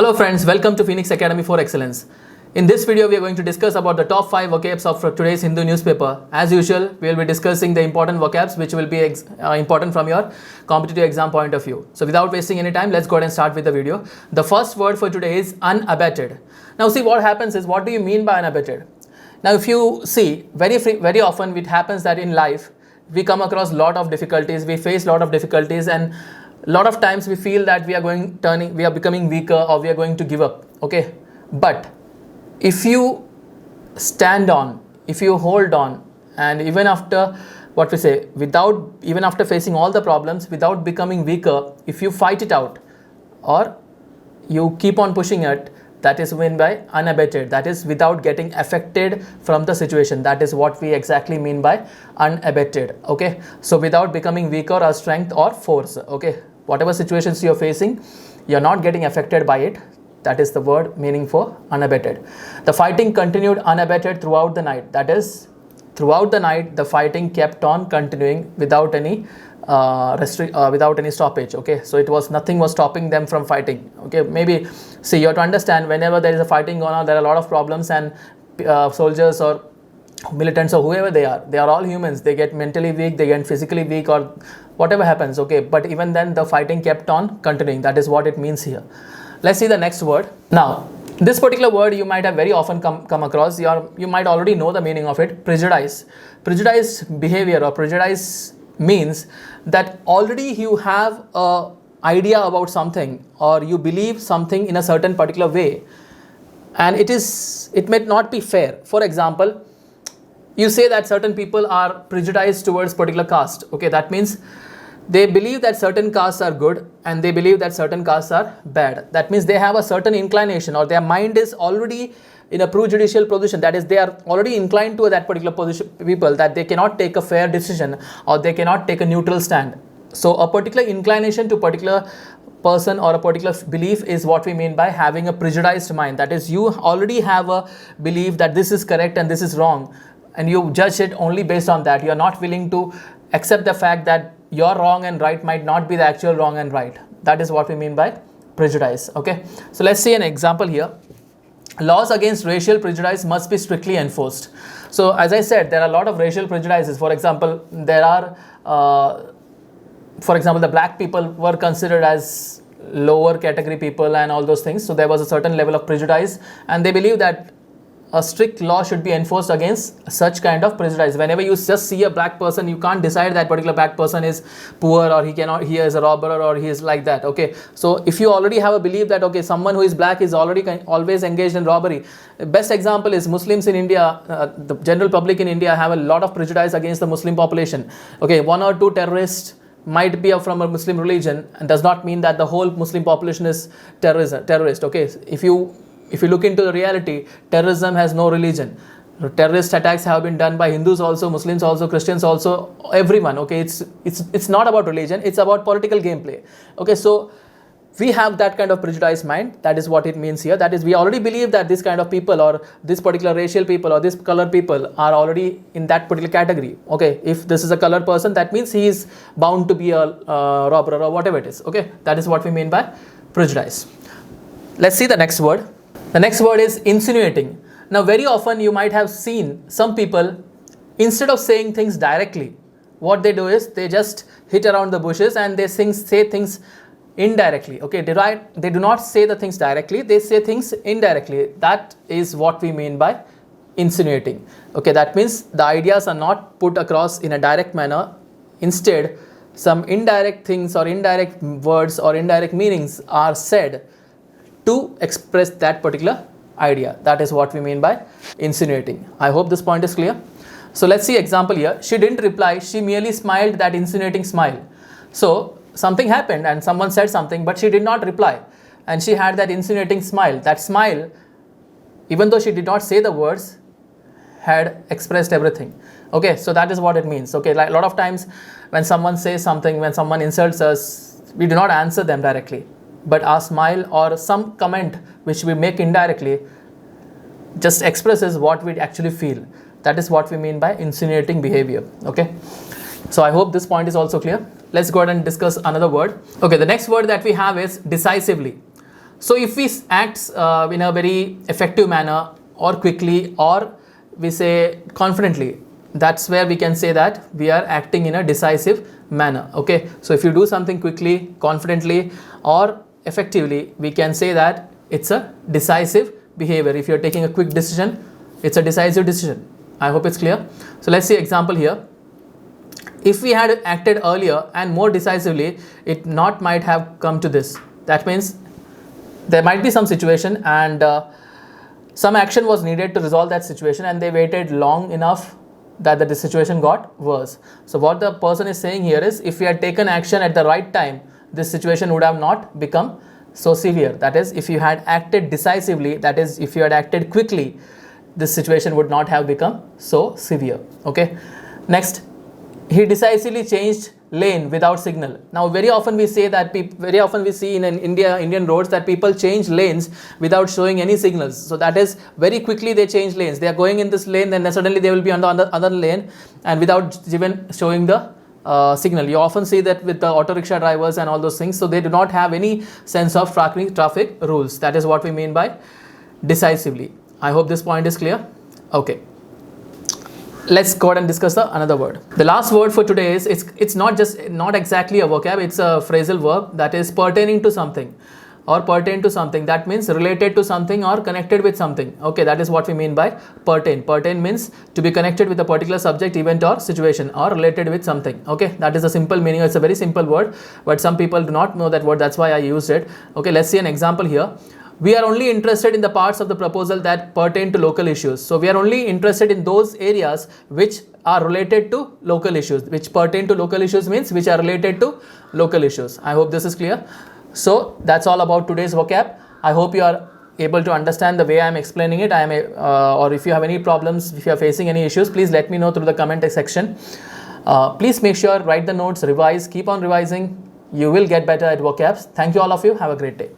Hello friends, welcome to Phoenix Academy for Excellence. In this video, we are going to discuss about the top 5 vocabs of today's Hindu newspaper. As usual, we will be discussing the important vocabs which will be important from your competitive exam point of view. So without wasting any time, let's go ahead and start with the video. The first word for today is unabated. Now see, what happens is, what do you mean by unabated? Now if you see, very often it happens that in life, we come across lot of difficulties, we face lot of difficulties, and a lot of times we feel that we are becoming weaker, or we are going to give up. Okay, but if you stand on, if you hold on, and even after even after facing all the problems, without becoming weaker, if you fight it out or you keep on pushing it, that is meant by unabated. That is without getting affected from the situation. That is what we exactly mean by unabated. Okay, so without becoming weaker or strength or force. Okay, whatever situations you are facing, you are not getting affected by it. That is the word meaning for unabated. The fighting continued unabated throughout the night. That is, throughout the night, the fighting kept on continuing without any without any stoppage. Okay, so nothing was stopping them from fighting. Okay, maybe see, you have to understand, whenever there is a fighting going on, there are a lot of problems, and soldiers or militants or whoever they are all humans. They get mentally weak, they get physically weak, or whatever happens. Okay, but even then the fighting kept on continuing. That is what it means here. Let's see the next word. Now this particular word you might have very often come across. You might already know the meaning of it. Prejudice. Prejudice behavior or prejudice means that already you have a idea about something, or you believe something in a certain particular way, and it may not be fair. For example, you say that certain people are prejudiced towards particular caste. Okay, that means they believe that certain castes are good and they believe that certain castes are bad. That means they have a certain inclination, or their mind is already in a prejudicial position. That is, they are already inclined to that particular position, people, that they cannot take a fair decision, or they cannot take a neutral stand. So a particular inclination to particular person or a particular belief is what we mean by having a prejudiced mind. That is, you already have a belief that this is correct and this is wrong, and you judge it only based on that. You are not willing to accept the fact that your wrong and right might not be the actual wrong and right. That is what we mean by prejudice. Okay, so let's see an example here. Laws against racial prejudice must be strictly enforced. So as I said, there are a lot of racial prejudices. For example, the black people were considered as lower category people and all those things. So there was a certain level of prejudice, and they believe that a strict law should be enforced against such kind of prejudice. Whenever you just see a black person, you can't decide that particular black person is poor, or he is a robber, or he is like that. Okay, so if you already have a belief that okay, someone who is black is always engaged in robbery. Best example is Muslims in India. The general public in India have a lot of prejudice against the Muslim population. Okay, one or two terrorists might be from a Muslim religion, and does not mean that the whole Muslim population is terrorist. Okay, if you look into the reality, terrorism has no religion. Terrorist attacks have been done by Hindus also, Muslims also, Christians also, everyone. Okay, it's not about religion, it's about political gameplay. Okay, so we have that kind of prejudiced mind. That is what it means here. That is, we already believe that this kind of people, or this particular racial people, or this color people are already in that particular category. Okay, if this is a colored person, that means he is bound to be a robber or whatever it is. Okay, that is what we mean by prejudice. Let's see the next word. The next word is insinuating. Now very often you might have seen some people, instead of saying things directly, what they do is they just hit around the bushes and they say things indirectly. Okay, they do not say the things directly, they say things indirectly. That is what we mean by insinuating. Okay, that means the ideas are not put across in a direct manner. Instead, some indirect things or indirect words or indirect meanings are said to express that particular idea. That is what we mean by insinuating. I hope this point is clear. So let's see example here. She didn't reply, she merely smiled that insinuating smile. So something happened and someone said something, but she did not reply, and she had that insinuating smile. That smile, even though she did not say the words, had expressed everything. Okay, so that is what it means. Okay, like a lot of times when someone says something, when someone insults us, we do not answer them directly, but our smile or some comment which we make indirectly just expresses what we actually feel. That is what we mean by insinuating behavior. Okay, so I hope this point is also clear. Let's go ahead and discuss another word. Okay, the next word that we have is decisively. So if we act in a very effective manner or quickly, or we say confidently, that's where we can say that we are acting in a decisive manner. Okay, so if you do something quickly, confidently, or effectively, we can say that it's a decisive behavior. If you're taking a quick decision, it's a decisive decision. I hope it's clear. So let's see example here. If we had acted earlier and more decisively, it not might have come to this. That means there might be some situation and some action was needed to resolve that situation, and they waited long enough that the situation got worse. So what the person is saying here is, if we had taken action at the right time, this situation would have not become so severe. That is, if you had acted decisively, that is, if you had acted quickly, this situation would not have become so severe. Okay. Next, he decisively changed lane without signal. Now, very often we say that we see in Indian roads that people change lanes without showing any signals. So that is, very quickly they change lanes. They are going in this lane, then suddenly they will be on the other lane, and without even showing the signal. You often see that with the auto rickshaw drivers and all those things. So they do not have any sense of traffic rules. That is what we mean by decisively. I hope this point is clear. Okay. Let's go ahead and discuss another word. The last word for today is, it's not exactly a vocab, it's a phrasal verb, that is pertaining to something or pertain to something. That means related to something or connected with something. Okay, that is what we mean by pertain. Pertain means to be connected with a particular subject, event or situation, or related with something. Okay, that is the simple meaning. It's a very simple word, but some people do not know that word. That's why I used it. Okay, let's see an example here. We are only interested in the parts of the proposal that pertain to local issues. So we are only interested in those areas which are related to local issues. Which pertain to local issues means which are related to local issues. I hope this is clear. So that's all about today's vocab. I hope you are able to understand the way I am explaining it. Or if you have any problems, if you are facing any issues, please let me know through the comment section. Please make sure, write the notes, revise, keep on revising. You will get better at vocabs. Thank you all of you. Have a great day.